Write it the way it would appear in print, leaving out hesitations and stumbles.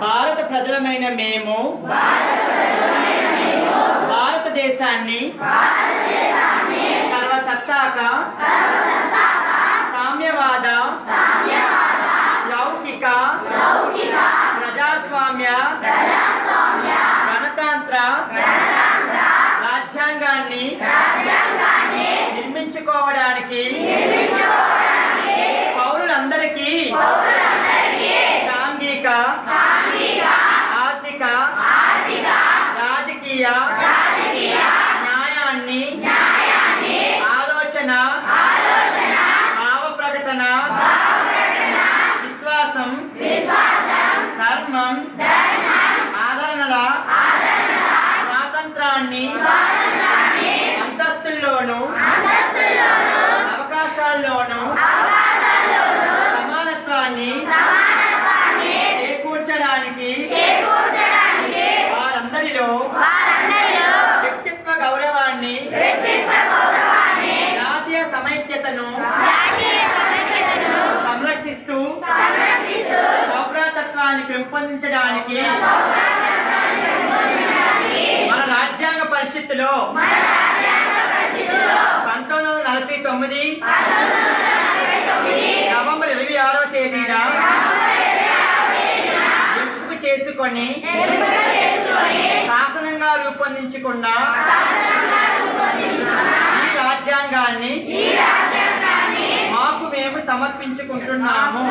భారత ప్రజలమైన మేము భారతదేశాన్ని సర్వసత్తాక సామ్యవాద లౌకిక ప్రజాస్వామ్య గణతంత్ర రాజ్యాంగాన్ని నిర్మించుకోవడానికి పౌరులందరికీ సాంఘిక ఆర్థిక రాజకీయ న్యాయాన్ని ఆలోచన భావ ప్రకటన విశ్వాసం ధర్మం ఆదరణల స్వాతంత్రాన్ని అంతస్తుల్లోనూ అవకాశాల్లోనూ సమానత్వాన్ని చేకూర్చడానికి వారందరిలో వ్యక్తిత్వ గౌరవాన్ని జాతీయ సమైక్యతను సంరక్షిస్తూ సౌభ్రాతత్వాన్ని పెంపొందించడానికి మన రాజ్యాంగ పరిషత్తులో 1949 నవంబర్ 26వ తేదీన ఎంపిక చేసుకొని శాసనంగా రూపొందించుకున్న ఈ రాజ్యాంగాన్ని మాకు మేము సమర్పించుకుంటున్నాము.